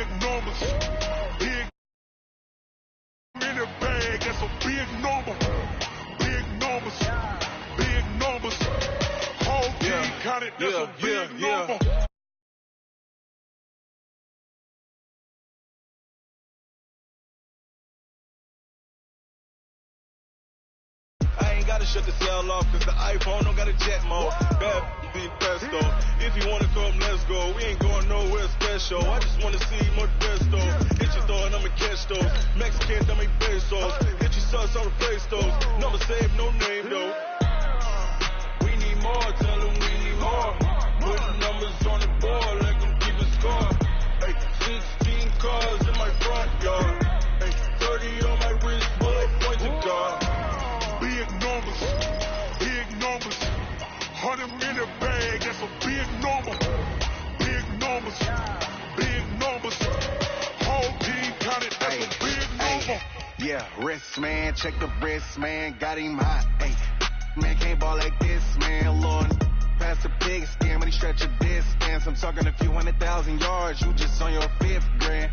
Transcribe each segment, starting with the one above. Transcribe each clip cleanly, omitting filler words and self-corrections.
big numbers. Big in the bag, that's a big number. Big numbers. Big numbers. Whole team counted, that's a big number. Gotta shut the cell off, cause the iPhone don't got a jet mode. Bad be presto. If you wanna come, let's go. We ain't going nowhere special. I just wanna see more Modesto. Hit your throw and I'ma catch those. Mexican, dummy pesos. Hit your sus on the face those. Number save, no name though. We need more, tell them we need more. Putting numbers on the board, let them keep a score. Hey, 16 cars in my front yard. Hey, 30 on my wrist, bullet point to God. Big numbers, 100 in the bag, that's a big number. Big numbers, whole team counted, that's a big number. Yeah, wrist man, check the wrist man, got him hot. Hey, man can't ball like this, man. Lord, pass the pig scam, but he stretch a distance. I'm talking a few 100,000 yards, you just on your 5th grand.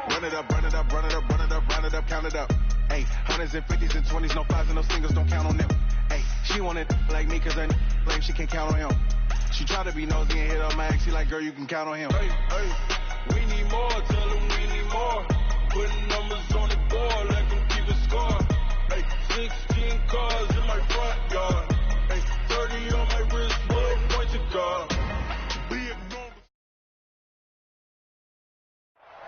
Run it up, run it up, run it up, run it up, run it up, count it up. Hey, hundreds and 50s and 20s, no 5s and no singles, don't count on them. Hey, she wanted like me cause her claim she can't count on him. She tried to be nosy and hit her max, she like, girl, you can count on him. Hey, we need more, tell them we need more. Putting numbers on the board, let them keep a score. Hey, 16 cars in my front yard. Hey, 30 on my wrist, bullet point to God. Big numbers.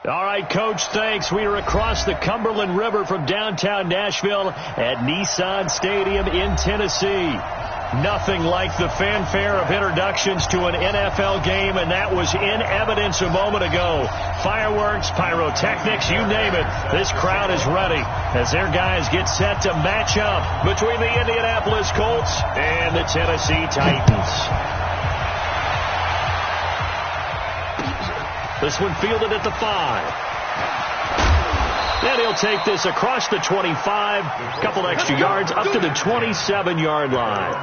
All right, Coach, thanks. We are across the Cumberland River from downtown Nashville at Nissan Stadium in Tennessee. Nothing like the fanfare of introductions to an NFL game, and that was in evidence a moment ago. Fireworks, pyrotechnics, you name it. This crowd is ready as their guys get set to match up between the Indianapolis Colts and the Tennessee Titans. This one fielded at the 5. And he'll take this across the 25, a couple extra yards, up to the 27-yard line.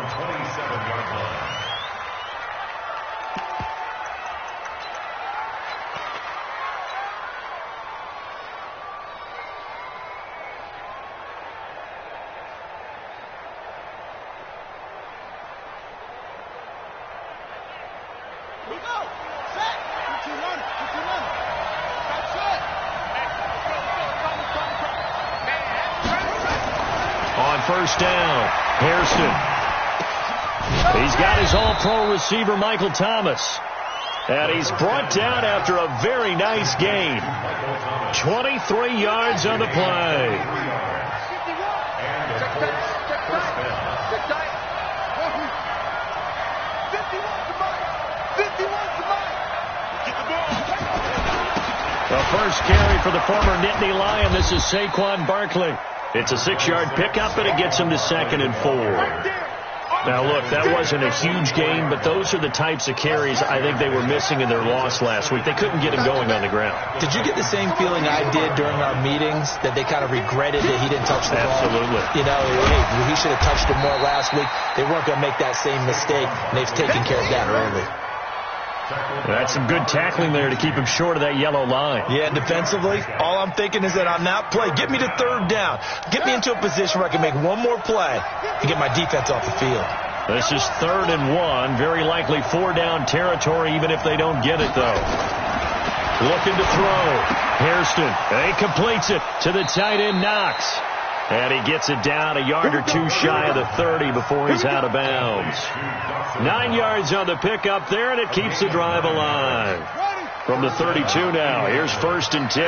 First down, Hairston. He's got his all-pro receiver, Michael Thomas. And he's brought down after a very nice gain. 23 yards on the play. The first carry for the former Nittany Lion. This is Saquon Barkley. It's a 6-yard pickup, and it gets him to 2nd and 4. Now, look, that wasn't a huge gain, but those are the types of carries I think they were missing in their loss last week. They couldn't get him going on the ground. Did you get the same feeling I did during our meetings, that they kind of regretted that he didn't touch the ball? Absolutely. You know, hey, he should have touched it more last week. They weren't going to make that same mistake, and they've taken care of that early. That's some good tackling there to keep him short of that yellow line. Yeah, defensively, all I'm thinking is that on that play, get me to 3rd down. Get me into a position where I can make one more play and get my defense off the field. This is 3rd and 1. Very likely 4-down territory, even if they don't get it, though. Looking to throw. Hairston. He completes it to the tight end, Knox. And he gets it down a yard or two shy of the 30 before he's out of bounds. 9 yards on the pickup there, and it keeps the drive alive. From the 32 now, here's 1st and 10.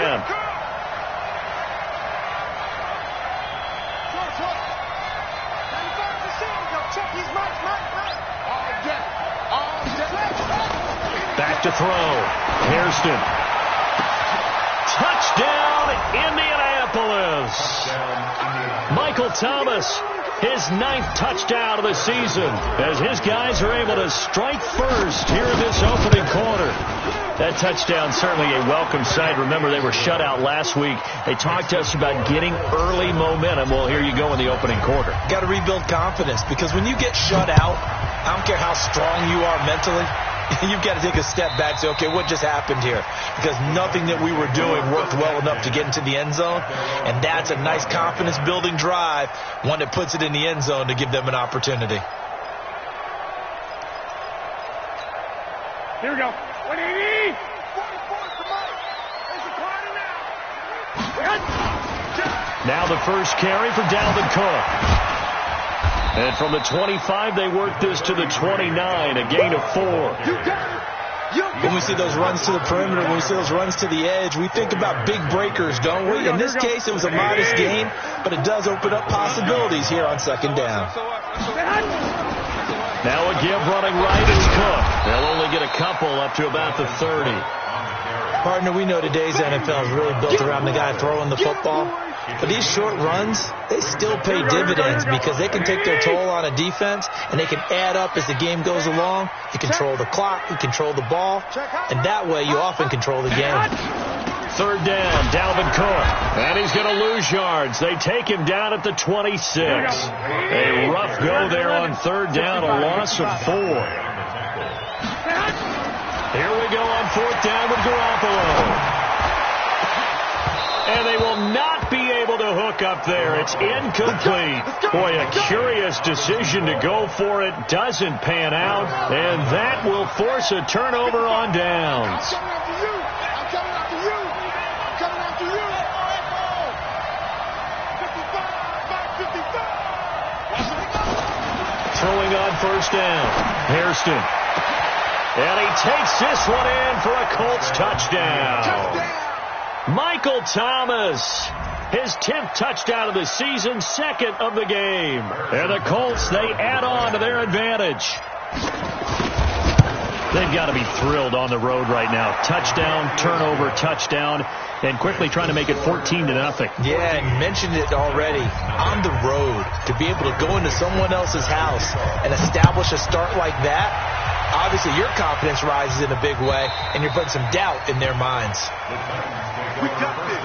Back to throw. Hairston. Touchdown, Indianapolis. Michael Thomas, his 9th touchdown of the season, as his guys are able to strike first here in this opening quarter. That touchdown certainly a welcome sight. Remember, they were shut out last week. They talked to us about getting early momentum. Well, here you go in the opening quarter. Got to rebuild confidence, because when you get shut out, I don't care how strong you are mentally, you've got to take a step back and say, okay, what just happened here? Because nothing that we were doing worked well enough to get into the end zone, and that's a nice confidence-building drive, one that puts it in the end zone to give them an opportunity. Here we go. 180. Now the first carry for Dalvin Cook. And from the 25, they work this to the 29, a gain of 4. When we see those runs to the perimeter, when we see those runs to the edge, we think about big breakers, don't we? In this case, it was a modest gain, but it does open up possibilities here on second down. Now a give running right is Cook. They'll only get a couple up to about the 30. Partner, we know today's NFL is really built around the guy throwing the football. But these short runs, they still pay dividends because they can take their toll on a defense, and they can add up as the game goes along. You control the clock, you control the ball, and that way you often control the game. Third down, Dalvin Cook. And he's going to lose yards. They take him down at the 26. A rough go there on third down, a loss of 4. Here we go on fourth down with Garoppolo. And they will not be able to hook up there. It's incomplete. Boy, a curious decision to go for it. Doesn't pan out. And that will force a turnover on downs. Throwing on first down. Hairston. And he takes this one in for a Colts touchdown. Michael Thomas, his 10th touchdown of the season, second of the game. And the Colts, they add on to their advantage. They've got to be thrilled on the road right now. Touchdown, turnover, touchdown, and quickly trying to make it 14-0. Yeah, and mentioned it already. On the road, to be able to go into someone else's house and establish a start like that, obviously your confidence rises in a big way, and you're putting some doubt in their minds. We got this.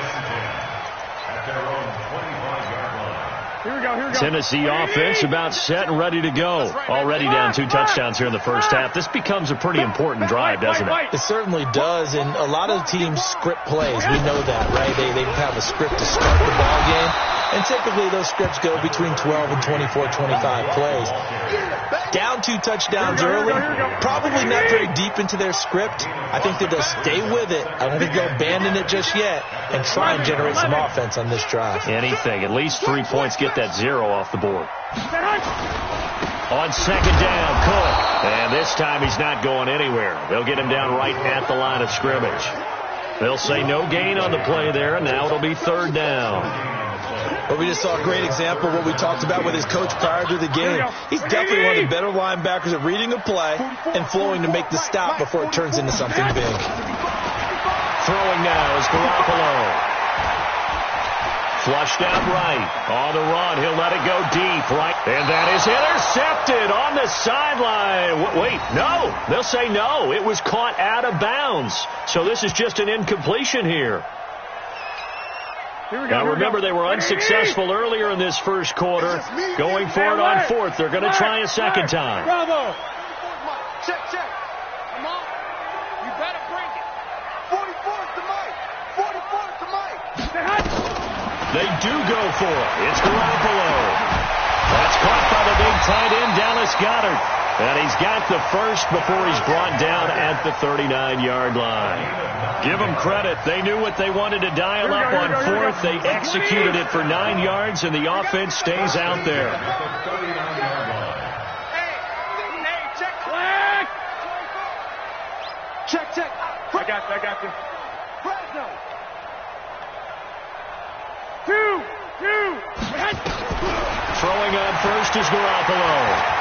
Here we go. Tennessee offense about set and ready to go. Already down 2 touchdowns here in the first half. This becomes a pretty important drive, doesn't it? It certainly does, and a lot of teams script plays. We know that, right? They have a script to start the ball game, and typically those scripts go between 12 and 24, 25 plays. Down 2 touchdowns early, probably not very deep into their script. I think that they'll stay with it. I don't think they'll abandon it just yet and try and generate some offense on this drive. Anything. At least 3 points, get that 0 off the board. On second down, Cook. And this time he's not going anywhere. They'll get him down right at the line of scrimmage. They'll say no gain on the play there, and now it'll be third down. But we just saw a great example of what we talked about with his coach prior to the game. He's definitely one of the better linebackers at reading a play and flowing to make the stop before it turns into something big. Throwing now is Garoppolo. Flushed out right. On the run. He'll let it go deep. Right. And that is intercepted on the sideline. Wait, no. They'll say no. It was caught out of bounds. So this is just an incompletion here. Now remember, they were unsuccessful earlier in this first quarter. Going for it on fourth. They're going to try a second time. Bravo. Check. Come on. You better break it. 44's to Mike. 44's to Mike. They do go for it. It's Garoppolo. That's caught by the big tight end, Dallas Goedert. And he's got the first before he's brought down at the 39-yard line. Give them credit. They knew what they wanted to dial up on fourth. They executed it for 9 yards, and the offense stays out there. Check. I got you. Fresno. 2. Throwing on first is Garoppolo.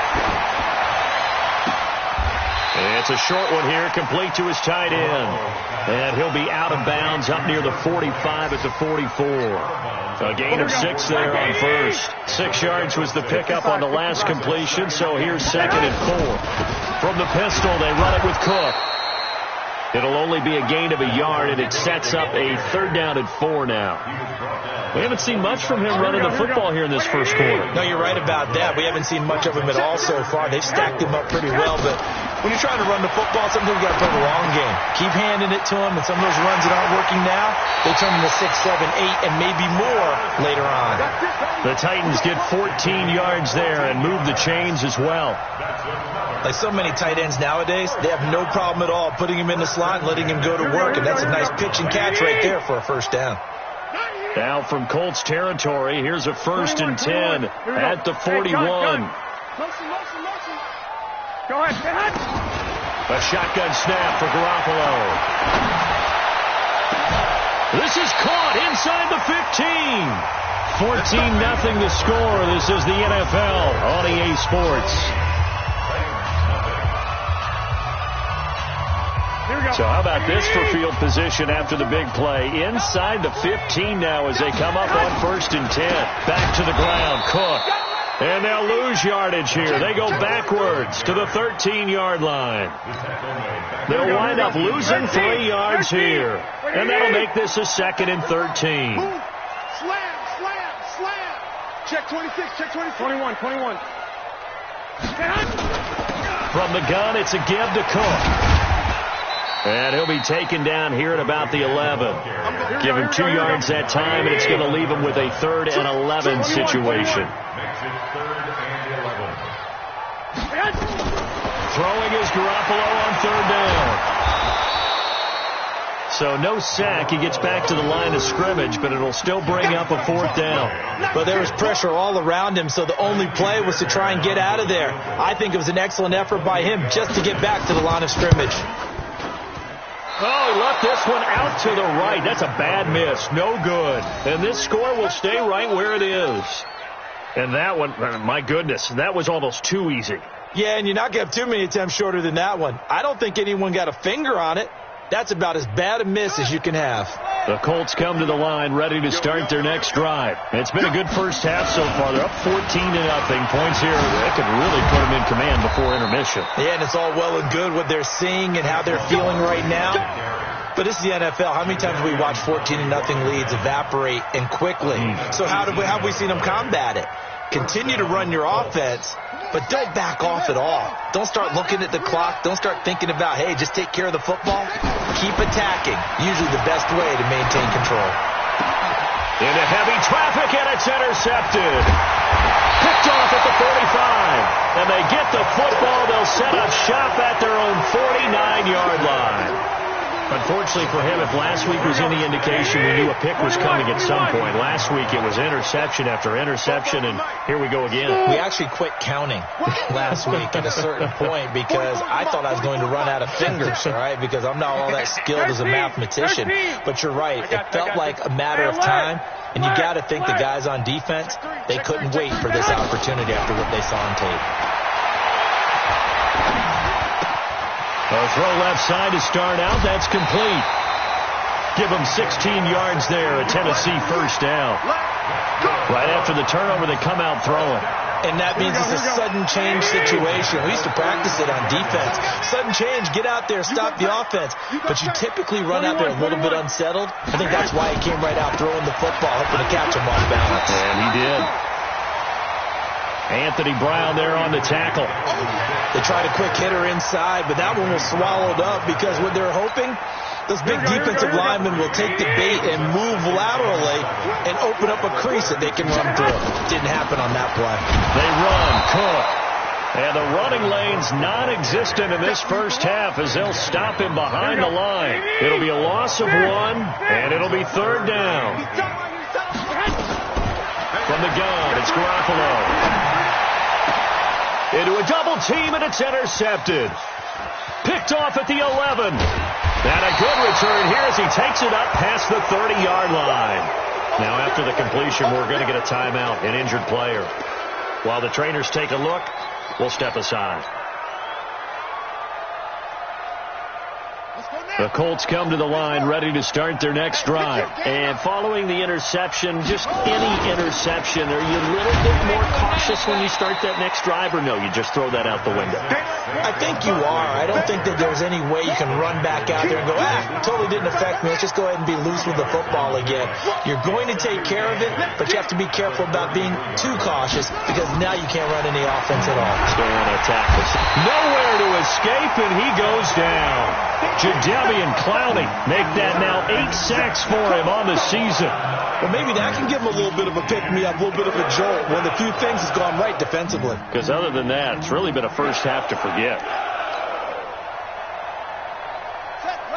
It's a short one here, complete to his tight end. And he'll be out of bounds up near the 45 at the 44. A gain of 6 there on first. 6 yards was the pickup on the last completion, so here's second and 4. From the pistol, they run it with Cook. It'll only be a gain of a yard, and it sets up a third down and 4 now. We haven't seen much from him running the football here in this first quarter. No, you're right about that. We haven't seen much of him at all so far. They've stacked him up pretty well, but When you're trying to run the football, sometimes you got to play the long game. Keep handing it to them, and some of those runs that aren't working now, they turn into 6, 7, 8, and maybe more later on. The Titans get 14 yards there and move the chains as well. Like so many tight ends nowadays, they have no problem at all putting him in the slot and letting him go to work, and that's a nice pitch and catch right there for a first down. Now from Colts territory, here's a 1st and 10 at the 41. Go ahead. A shotgun snap for Garoppolo. This is caught inside the 15. 14-0 the score. This is the NFL on EA Sports. So how about this for field position after the big play? Inside the 15 now as they come up on 1st and 10. Back to the ground, Cook. And they'll lose yardage here. They go backwards to the 13-yard line. They'll wind up losing 3 yards here. And that'll make this a 2nd and 13. Slam. Check 26, check 21. From the gun, it's a give to Cook. And he'll be taken down here at about the 11. Give him 2 yards that time, and it's going to leave him with a 3rd and 11 situation. Throwing is Garoppolo on 3rd down. So no sack. He gets back to the line of scrimmage, but it'll still bring up a 4th down. But there was pressure all around him, so the only play was to try and get out of there. I think it was an excellent effort by him just to get back to the line of scrimmage. Oh, he left this one out to the right. That's a bad miss. No good. And this score will stay right where it is. And that one, my goodness, that was almost too easy. Yeah, and you're not going to have too many attempts shorter than that one. I don't think anyone got a finger on it. That's about as bad a miss as you can have. The Colts come to the line ready to start their next drive. It's been a good first half so far. They're up 14-0. Points here. That could really put them in command before intermission. Yeah, and it's all well and good what they're seeing and how they're feeling right now. But this is the NFL. How many times have we watched 14-0 leads evaporate and quickly? So how have we seen them combat it? Continue to run your offense, but don't back off at all. Don't start looking at the clock. Don't start thinking about, hey, just take care of the football. Keep attacking. Usually the best way to maintain control. Into heavy traffic, and it's intercepted. Picked off at the 45. And they get the football. They'll set up shop at their own 49-yard line. Unfortunately for him, if last week was any indication, we knew a pick was coming at some point. Last week it was interception after interception, and here we go again. We actually quit counting last week at a certain point because I thought I was going to run out of fingers, all right, because I'm not all that skilled as a mathematician. But you're right. It felt like a matter of time, and you got to think the guys on defense, they couldn't wait for this opportunity after what they saw on tape. A throw left side to start out. That's complete. Give them 16 yards there. A Tennessee first down. Right after the turnover, they come out throwing. And that means it's a sudden change situation. We used to practice it on defense. Sudden change, get out there, stop the offense. But you typically run out there a little bit unsettled. I think that's why he came right out throwing the football, hoping to catch him off balance. And he did. Anthony Brown there on the tackle. They tried a quick hitter inside, but that one was swallowed up because what they're hoping, those big defensive linemen will take the bait and move laterally and open up a crease that they can run through. Didn't happen on that play. They run, Cook. And the running lane's non-existent in this first half as they'll stop him behind the line. It'll be a loss of 1, and it'll be 3rd down. From the gun, it's Garoppolo. Into a double team, and it's intercepted. Picked off at the 11. And a good return here as he takes it up past the 30-yard line. Now, after the completion, we're going to get a timeout, an injured player. While the trainers take a look, we'll step aside. The Colts come to the line ready to start their next drive. And following the interception, just any interception, are you a little bit more cautious when you start that next drive, or no, you just throw that out the window? I think you are. I don't think that there's any way you can run back out there and go, totally didn't affect me. Let's just go ahead and be loose with the football again. You're going to take care of it, but you have to be careful about being too cautious because now you can't run any offense at all. Still on attack. Nowhere to escape, and he goes down. Jadeveon Clowney make that now 8 sacks for him on the season. Well, maybe that can give him a little bit of a pick-me-up, a little bit of a jolt when the few things has gone right defensively. Because other than that, it's really been a first half to forget.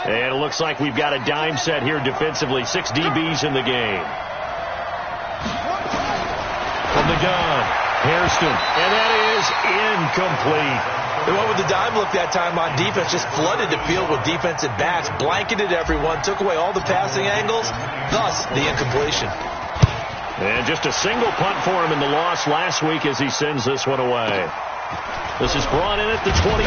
And it looks like we've got a dime set here defensively. 6 DBs in the game. From the gun, Hairston, and that is incomplete. They went with the dime look that time on defense, just flooded the field with defensive backs, blanketed everyone, took away all the passing angles, thus the incompletion. And just a single punt for him in the loss last week as he sends this one away. This is brought in at the 21.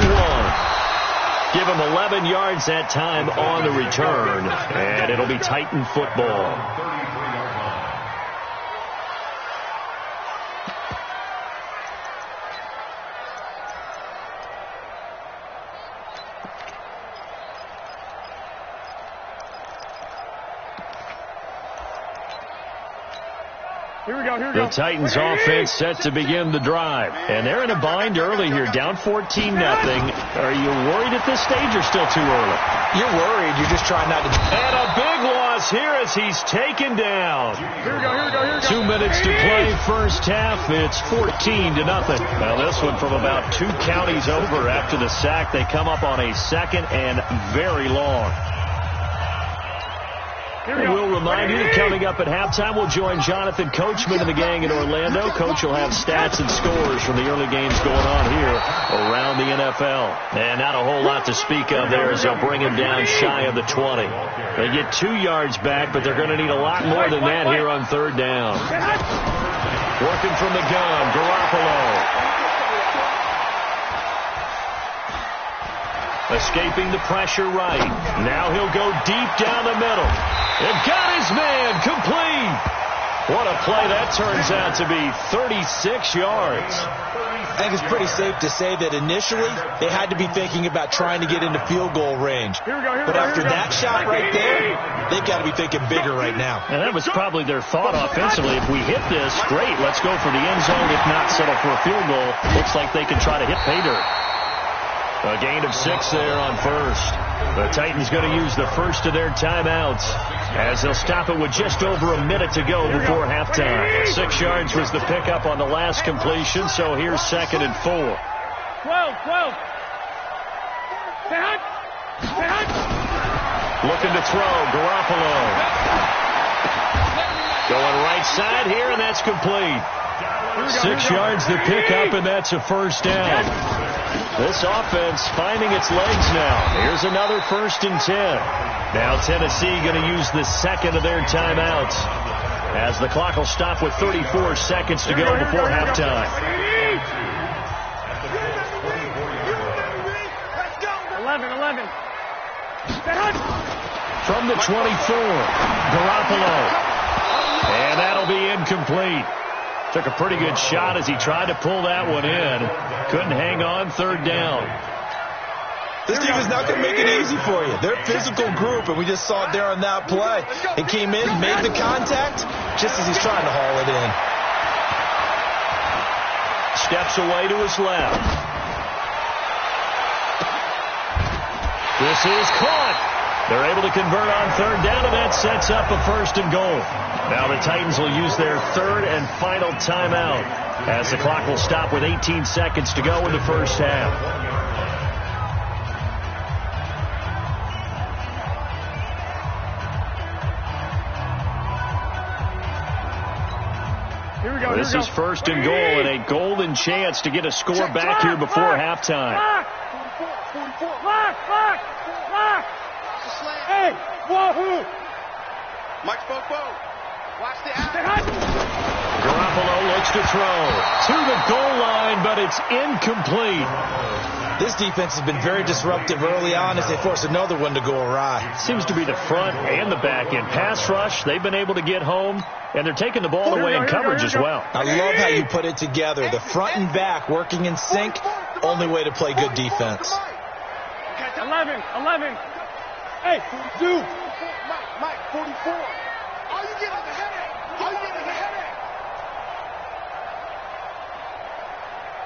Give him 11 yards that time on the return, and it'll be Titan football. Here we go. The Titans offense set to begin the drive. And they're in a bind early here, down 14-0. Are you worried at this stage or still too early? You're worried. You're just trying not to. And a big loss here as he's taken down. Here we go. 2 minutes to play first half. It's 14-0. Now this one from about 2 counties over after the sack. They come up on a second and very long. And we'll remind you that coming up at halftime, we'll join Jonathan Coachman and the gang in Orlando. Coach will have stats and scores from the early games going on here around the NFL. And not a whole lot to speak of there as they'll bring him down shy of the 20. They get 2 yards back, but they're going to need a lot more than that here on third down. Working from the gun, Garoppolo. Escaping the pressure right. Now he'll go deep down the middle. And got his man complete. What a play that turns out to be. 36 yards. I think it's pretty safe to say that initially they had to be thinking about trying to get into field goal range. But after that shot right there, they've got to be thinking bigger right now. And that was probably their thought offensively. If we hit this, great, let's go for the end zone. If not, settle for a field goal. Looks like they can try to hit pay dirt. A gain of 6 there on first. The Titans going to use the first of their timeouts as they'll stop it with just over a minute to go before halftime. 6 yards was the pickup on the last completion, so here's 2nd and 4. 12. Looking to throw, Garoppolo. Going right side here, and that's complete. 6 yards the pickup, and that's a first down. This offense finding its legs now. Here's another 1st and 10. Now Tennessee going to use the second of their timeouts as the clock will stop with 34 seconds to go before halftime. 11. From the 24, Garoppolo. And that'll be incomplete. Took a pretty good shot as he tried to pull that one in. Couldn't hang on, 3rd down. This team is not going to make it easy for you. They're a physical group, and we just saw it there on that play. He came in, made the contact, just as he's trying to haul it in. Steps away to his left. This is caught. They're able to convert on 3rd down, and that sets up a 1st and goal. Now the Titans will use their 3rd and final timeout as the clock will stop with 18 seconds to go in the first half. This is 1st and goal and a golden chance to get a score back here before halftime. Hey, wahoo! Mike Spopo. Watch the Garoppolo looks to throw to the goal line, but it's incomplete. This defense has been very disruptive early on as they force another one to go awry. Seems to be the front and the back end. Pass rush, they've been able to get home, and they're taking the ball away in coverage as well. I love how you put it together. The front and back working in sync, only way to play good defense. 11. Hey, do. Mike, 44. All you get is a headache.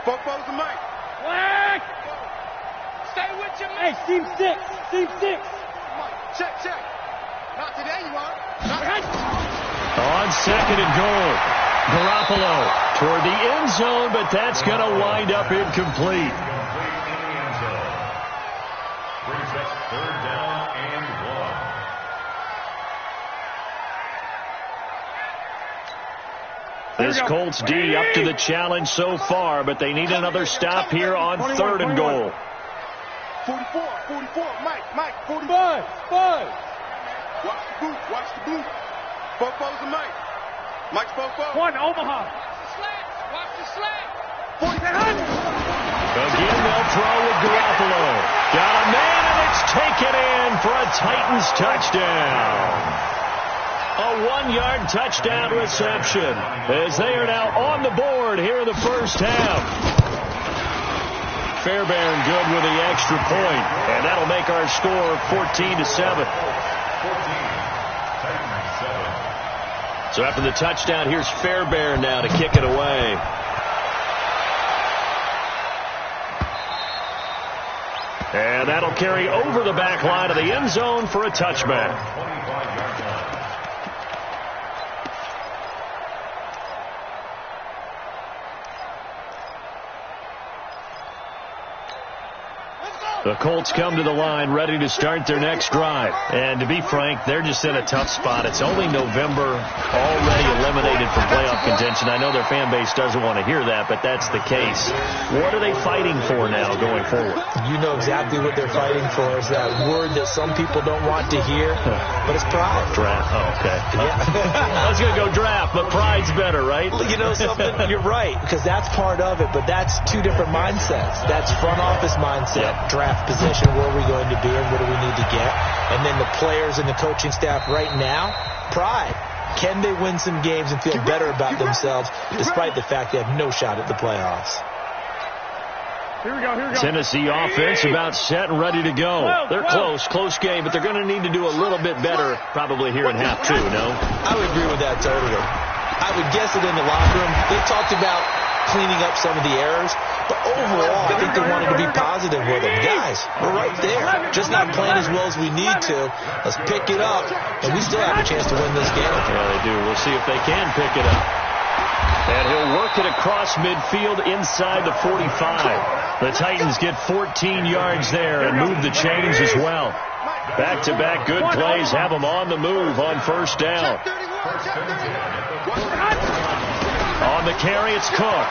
Football's the Mike. Black. Stay with your Hey, team 6. Check. Not today, you are. On second and goal, Garoppolo toward the end zone, but that's going to wind up incomplete. Third down and 1. This Colts D up to the challenge so far, but they need another stop here on 3rd and goal. 44. Mike, 45. 5. Watch the boot. Football's the Mike. Mike's 4. 1, Omaha. Watch the slant. 47. Again, they'll throw with Garoppolo. Got a man, and it's taken in for a Titans touchdown. A 1-yard touchdown reception as they are now on the board here in the first half. Fairbairn good with the extra point, and that'll make our score 14-7. So after the touchdown, here's Fairbairn now to kick it away. And that'll carry over the back line of the end zone for a touchback. The Colts come to the line ready to start their next drive. And to be frank, they're just in a tough spot. It's only November, already eliminated from playoff contention. I know their fan base doesn't want to hear that, but that's the case. What are they fighting for now going forward? You know exactly what they're fighting for. Is that word that some people don't want to hear, but it's pride. Draft. Oh, okay. Yeah. I was going to go draft, but pride's better, right? You know something? You're right, because that's part of it, but that's two different mindsets. That's front office mindset, draft position, where are we going to be and what do we need to get, and then the players and the coaching staff right now, pride. Can they win some games and feel better about themselves despite the fact they have no shot at the playoffs? Here we go. Tennessee offense about set and ready to go. They're close game, but they're going to need to do a little bit better probably here in half 2, no? I would agree with that totally. I would guess it in the locker room. They talked about cleaning up some of the errors, but overall, I think they wanted to be positive with them. Guys, we're right there. Just not playing as well as we need to. Let's pick it up, and we still have a chance to win this game. Yeah, they do. We'll see if they can pick it up. And he'll work it across midfield inside the 45. The Titans get 14 yards there and move the chains as well. Back-to-back good plays have them on the move on first down. On the carry, it's Cook.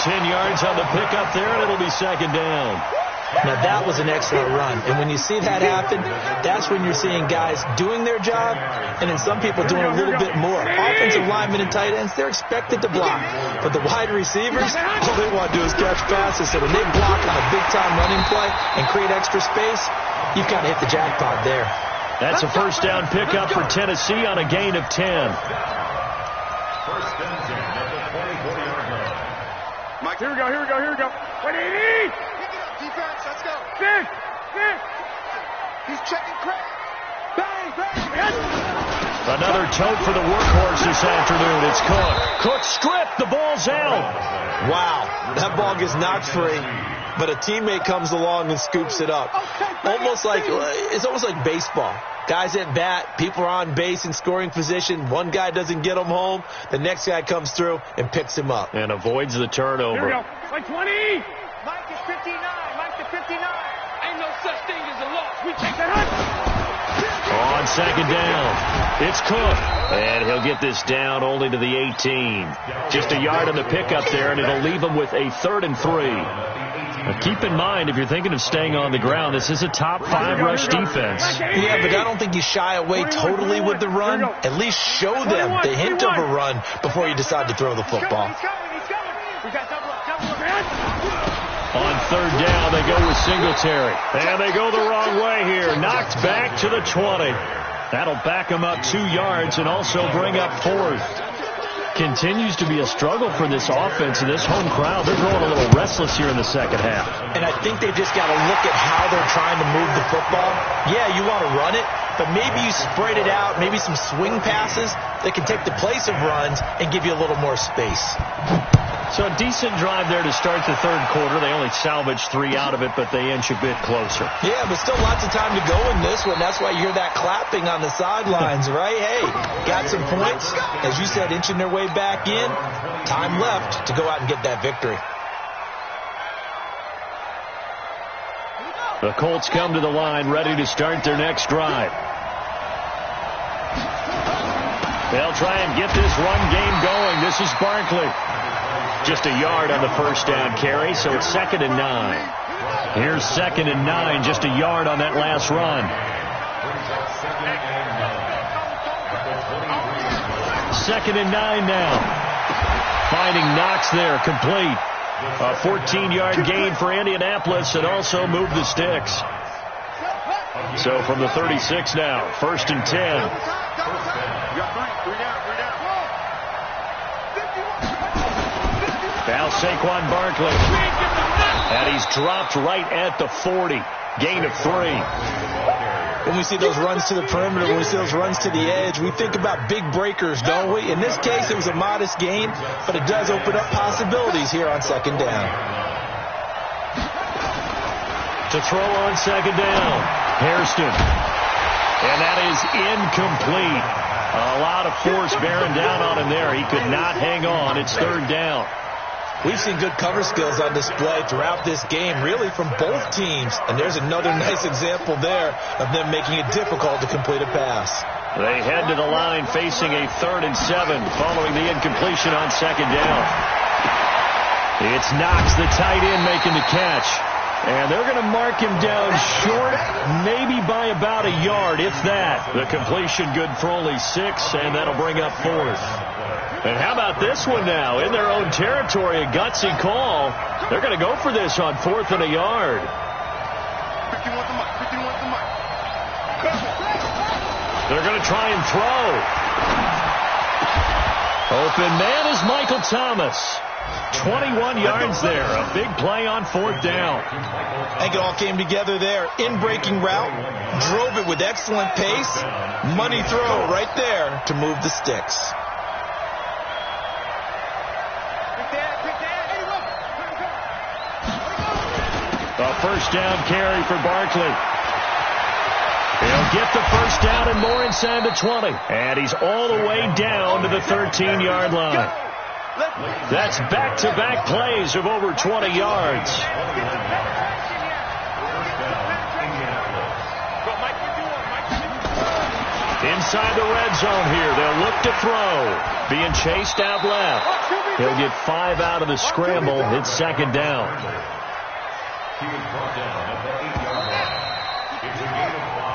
10 yards on the pickup there, and it'll be second down. Now, that was an excellent run. And when you see that happen, that's when you're seeing guys doing their job, and then some people doing a little bit more. Offensive linemen and tight ends, they're expected to block. But the wide receivers, all they want to do is catch passes. So when they block on a big-time running play and create extra space, you've kind of hit the jackpot there. That's a first down pickup for Tennessee on a gain of 10. First and 10 at the 24-yard line. Mike, here we go. 180. Defense, let's go. Six. He's checking Craig. Bang. Another tote for the workhorse this afternoon. It's Cook. Cook stripped. The ball's out. Wow, that ball gets knocked free, but a teammate comes along and scoops it up. It's almost like baseball. Guys at bat, people are on base in scoring position. One guy doesn't get him home. The next guy comes through and picks him up. And avoids the turnover. Here we go. Like 20. Mike is 59. Mike to 59. Ain't no such thing as a loss. We take that hut. On second down, it's Cook. And he'll get this down only to the 18. Just a yard on the pickup there, and it'll leave him with a 3rd and 3. Now keep in mind, if you're thinking of staying on the ground, this is a top 5 rush defense. Yeah, but I don't think you shy away totally with the run. At least show them the hint of a run before you decide to throw the football. He's coming. We got double up, man. On third down, they go with Singletary. And they go the wrong way here. Knocked back to the 20. That'll back them up 2 yards and also bring up 4th. Continues to be a struggle for this offense and this home crowd. They're growing a little restless here in the second half. And I think they've just got to look at how they're trying to move the football. Yeah, you want to run it, but maybe you spread it out, maybe some swing passes that can take the place of runs and give you a little more space. So a decent drive there to start the third quarter. They only salvaged 3 out of it, but they inch a bit closer. Yeah, but still lots of time to go in this one. That's why you hear that clapping on the sidelines, right? Hey, got some points. As you said, inching their way back in. Time left to go out and get that victory. The Colts come to the line, ready to start their next drive. They'll try and get this run game going. This is Barkley. Just a yard on the first down carry, so it's 2nd and 9. Here's 2nd and 9, just a yard on that last run. 2nd and 9 now. Finding Knox there, complete. A 14-yard gain for Indianapolis and also moved the sticks. So from the 36 now, 1st and 10. Now Saquon Barkley. And he's dropped right at the 40. Gain of 3. When we see those runs to the perimeter, when we see those runs to the edge, we think about big breakers, don't we? In this case, it was a modest gain, but it does open up possibilities here on 2nd down. To throw on 2nd down, Hairston. And that is incomplete. A lot of force bearing down on him there. He could not hang on. It's 3rd down. We've seen good cover skills on display throughout this game, really from both teams. And there's another nice example there of them making it difficult to complete a pass. They head to the line facing a 3rd and 7 following the incompletion on 2nd down. It's Knox, the tight end, making the catch. And they're going to mark him down short, maybe by about a yard, if that. The completion good for only 6, and that'll bring up 4th. And how about this one now? In their own territory, a gutsy call. They're going to go for this on 4th and a yard. They're going to try and throw. Open man is Michael Thomas. 21 yards there. A big play on 4th down. I think it all came together there. In-breaking route. Drove it with excellent pace. Money throw right there to move the sticks. A 1st down carry for Barkley. He'll get the 1st down and more inside the 20. And he's all the way down to the 13-yard line. That's back-to-back plays of over 20 yards. Inside the red zone here. They'll look to throw. Being chased out left. He'll get 5 out of the scramble. It's 2nd down.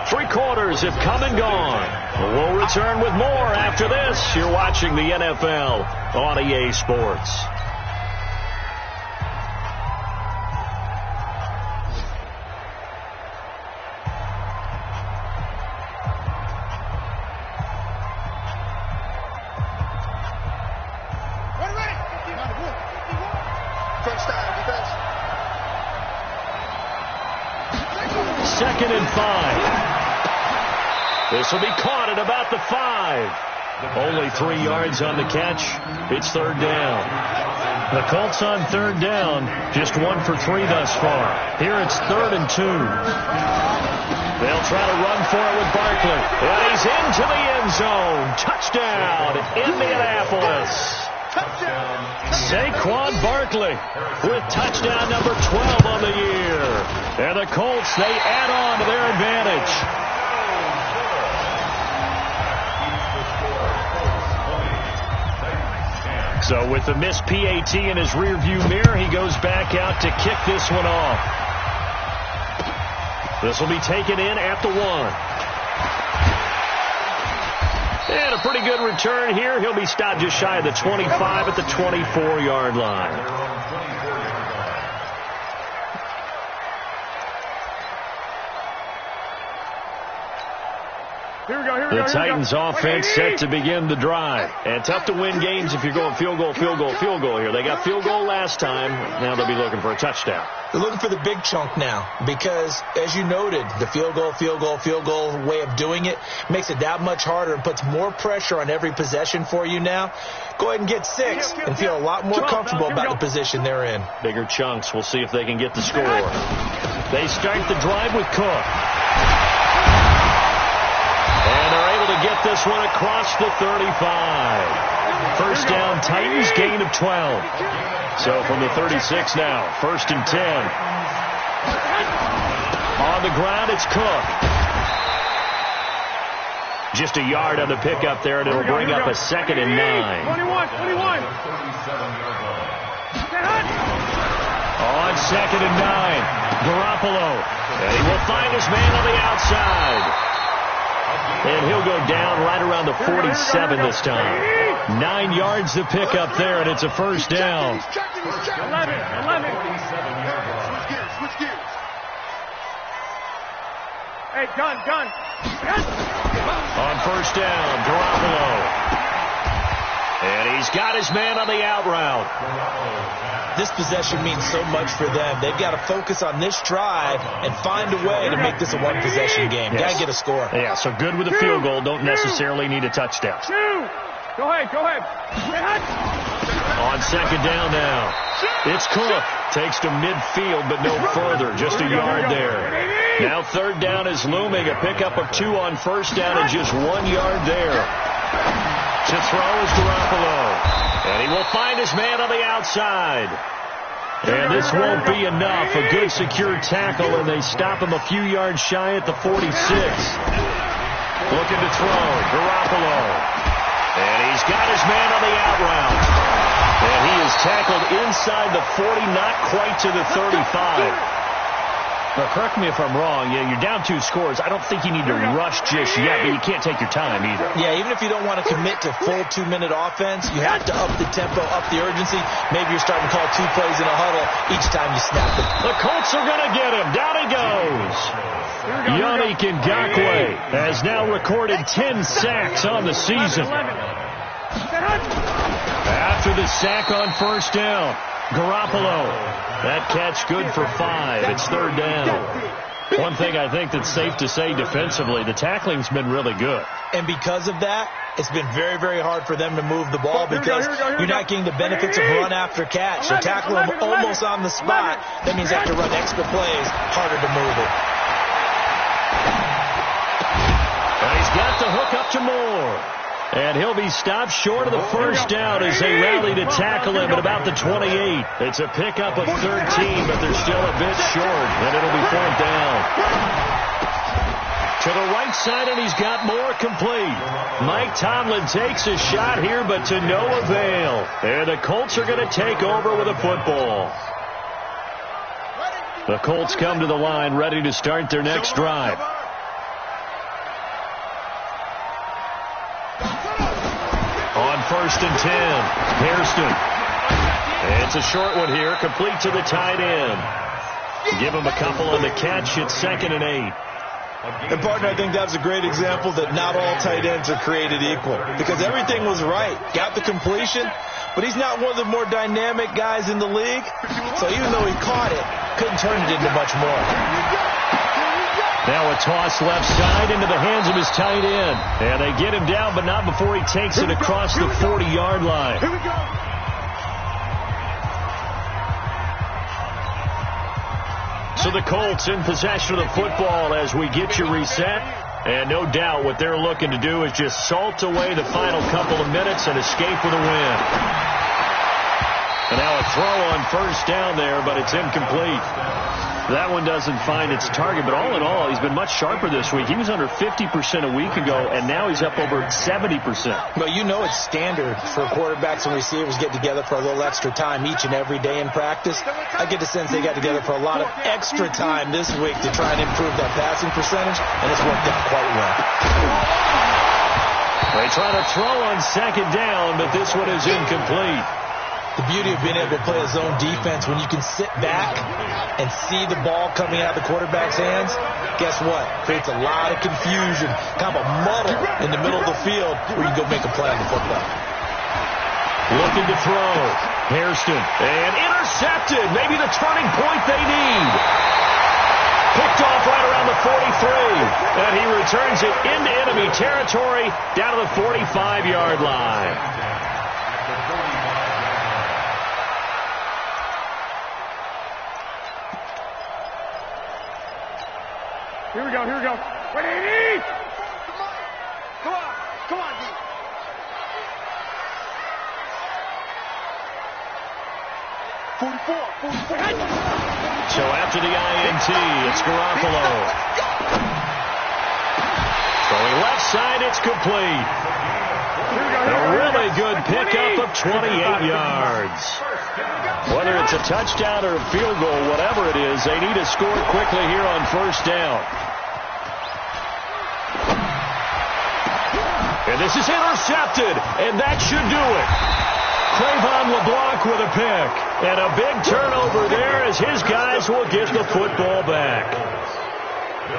3 quarters have come and gone. We'll return with more after this. You're watching the NFL on EA Sports. Second and 5. This will be caught at about the 5. Only 3 yards on the catch. It's 3rd down. The Colts on 3rd down. Just 1 for 3 thus far. Here it's 3rd and 2. They'll try to run for it with Barkley. And he's into the end zone. Touchdown, Indianapolis. Saquon Barkley with touchdown number 12 on the year. And the Colts, they add on to their advantage. So with the missed PAT in his rearview mirror, he goes back out to kick this one off. This will be taken in at the 1. And a pretty good return here. He'll be stopped just shy of the 25 at the 24-yard line. The Titans offense set to begin the drive. And tough to win games if you're going field goal here. They got field goal last time. Now they'll be looking for a touchdown. They're looking for the big chunk now because, as you noted, the field goal way of doing it makes it that much harder and puts more pressure on every possession for you now. Go ahead and get 6 and feel a lot more comfortable about the position they're in. Bigger chunks. We'll see if they can get the score. They start the drive with Cook. And they're able to get this one across the 35. First down, Titans, gain of 12. So from the 36 now, 1st and 10. On the ground, it's Cook. Just a yard on the pickup there, and it'll bring up a 2nd and 9. 21. On 2nd and 9, Garoppolo. And he will find his man on the outside. And he'll go down right around the 47 this time. 9 yards to pick up there, and it's a first down. 11. Switch gears. Hey, gun. On first down, Garoppolo. And he's got his man on the out route. This possession means so much for them. They've got to focus on this drive and find a way to make this a one-possession game. Got to get a score. Yeah, so good with a field goal. Don't necessarily need a touchdown. Go ahead. On 2nd down now, it's Cook. Takes to midfield, but no further. Just a yard there. Now 3rd down is looming. A pickup of 2 on first down and just 1 yard there. To throw is Garoppolo. And he will find his man on the outside. And this won't be enough. A good secure tackle, and they stop him a few yards shy at the 46. Looking to throw, Garoppolo. And he's got his man on the out route. And he is tackled inside the 40, not quite to the 35. Now, correct me if I'm wrong. Yeah, you're down 2 scores. I don't think you need to rush just yet, but you can't take your time either. Yeah, even if you don't want to commit to full 2-minute offense, you have to up the tempo, up the urgency. Maybe you're starting to call 2 plays in a huddle each time you snap it. The Colts are going to get him. Down he goes. Yannick Ngakoue has now recorded 10 sacks on the season. After the sack on first down, Garoppolo. That catch good for 5. It's 3rd down. One thing I think that's safe to say defensively, the tackling's been really good. And because of that, it's been very, very hard for them to move the ball because you're not getting the benefits of run after catch. So tackle them almost on the spot. That means they have to run extra plays, harder to move it. And he's got the hook up to Moore. And he'll be stopped short of the first down as they rally to tackle him at about the 28. It's a pickup of 13, but they're still a bit short, and it'll be 4th down. To the right side, and he's got Moore complete. Mike Tomlin takes a shot here, but to no avail. And the Colts are going to take over with a football. The Colts come to the line ready to start their next drive. On 1st and 10, Hairston. It's a short one here, complete to the tight end. Give him a couple on the catch. It's 2nd and 8. And, partner, I think that's a great example that not all tight ends are created equal because everything was right. Got the completion, but he's not one of the more dynamic guys in the league. So even though he caught it, couldn't turn it into much more. Now a toss left side into the hands of his tight end. And they get him down, but not before he takes it across the 40-yard line. Here we go. So the Colts in possession of the football as we get you reset. And no doubt what they're looking to do is just salt away the final couple of minutes and escape with a win. And now a throw on first down there, but it's incomplete. That one doesn't find its target, but all in all, he's been much sharper this week. He was under 50% a week ago, and now he's up over 70%. Well, you know it's standard for quarterbacks and receivers get together for a little extra time each and every day in practice. I get the sense they got together for a lot of extra time this week to try and improve that passing percentage, and it's worked out quite well. They try to throw on second down, but this one is incomplete. The beauty of being able to play a zone defense when you can sit back and see the ball coming out of the quarterback's hands, guess what? Creates a lot of confusion, kind of a muddle in the middle of the field where you go make a play on the football. Looking to throw. Hairston. And intercepted. Maybe the turning point they need. Picked off right around the 43. And he returns it into enemy territory down to the 45-yard line. Here we go, here we go. Wait, 80! Come on, come on, D. So after the INT, it's Garoppolo. Throwing left side, it's complete. A really good pickup of 28 yards. Whether it's a touchdown or a field goal, whatever it is, they need to score quickly here on first down. And this is intercepted, and that should do it. Trayvon LeBlanc with a pick. And a big turnover there as his guys will get the football back.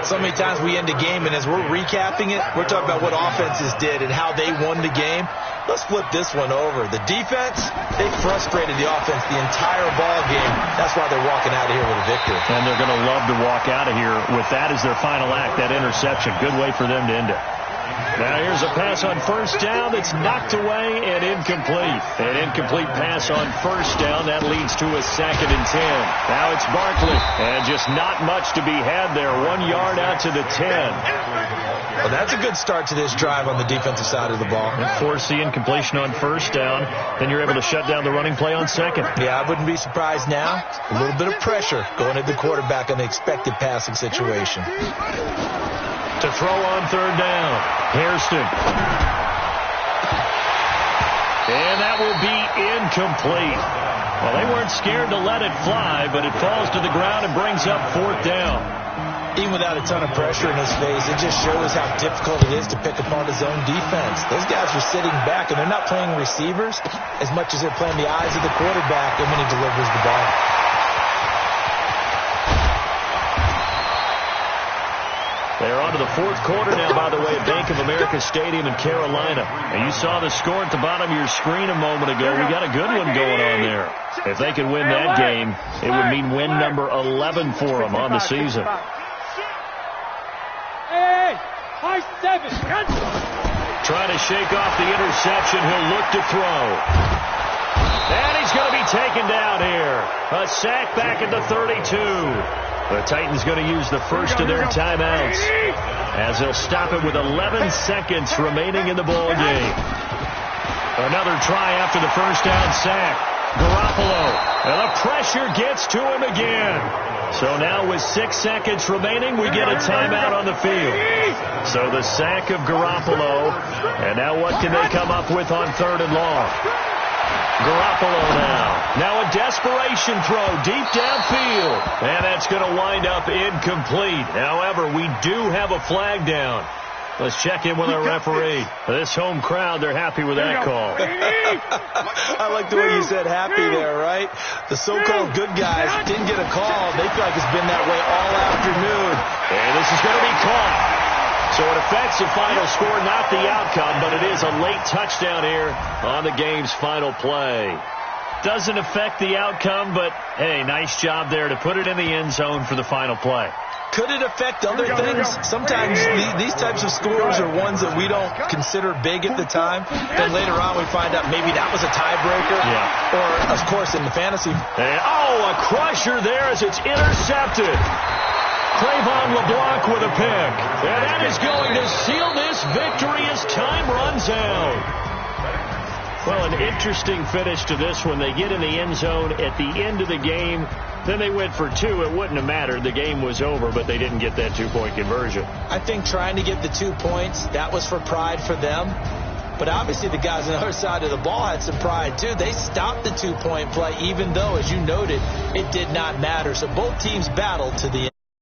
So many times we end a game, and as we're recapping it, we're talking about what offenses did and how they won the game. Let's flip this one over. The defense, they frustrated the offense the entire ball game. That's why they're walking out of here with a victory. And they're going to love to walk out of here with that as their final act, that interception. Good way for them to end it. Now here's a pass on first down that's knocked away and incomplete. An incomplete pass on first down. That leads to a 2nd and 10. Now it's Barkley. And just not much to be had there. 1 yard out to the 10. Well, that's a good start to this drive on the defensive side of the ball. And force the incompletion on first down. Then you're able to shut down the running play on second. Yeah, I wouldn't be surprised now. A little bit of pressure going at the quarterback on the expected passing situation. To throw on third down. Hairston. And that will be incomplete. Well, they weren't scared to let it fly, but it falls to the ground and brings up 4th down. Even without a ton of pressure in his face, it just shows how difficult it is to pick apart his own defense. Those guys are sitting back, and they're not playing receivers as much as they're playing the eyes of the quarterback and when he delivers the ball. They're on to the 4th quarter now, by the way, at Bank of America Stadium in Carolina. And you saw the score at the bottom of your screen a moment ago. We got a good one going on there. If they could win that game, it would mean win number 11 for them on the season. Hey, high 7. Trying to shake off the interception. He'll look to throw. And he's going to be taken down here. A sack back at the 32. The Titans going to use the first of their timeouts as they'll stop it with 11 seconds remaining in the ball game. Another try after the first down sack. Garoppolo, and the pressure gets to him again. So now with 6 seconds remaining, we get a timeout on the field. So the sack of Garoppolo, and now what can they come up with on 3rd and long? Garoppolo now. Now a desperation throw deep downfield. And that's going to wind up incomplete. However, we do have a flag down. Let's check in with our referee. This home crowd, they're happy with that call. I like the way you said happy there, right? The so-called good guys didn't get a call. They feel like it's been that way all afternoon. And this is going to be caught. So it affects the final score, not the outcome, but it is a late touchdown here on the game's final play. Doesn't affect the outcome, but, hey, nice job there to put it in the end zone for the final play. Could it affect other things? Sometimes these types of scores are ones that we don't consider big at the time. Then later on we find out maybe that was a tiebreaker. Yeah. Or, of course, in the fantasy. And, a crusher there as it's intercepted. Trayvon LeBlanc with a pick. And that is going to seal this victory as time runs out. Well, an interesting finish to this one. They get in the end zone at the end of the game. Then they went for 2. It wouldn't have mattered. The game was over, but they didn't get that 2-point conversion. I think trying to get the 2 points, that was for pride for them. But obviously the guys on the other side of the ball had some pride too. They stopped the 2-point play, even though, as you noted, it did not matter. So both teams battled to the end.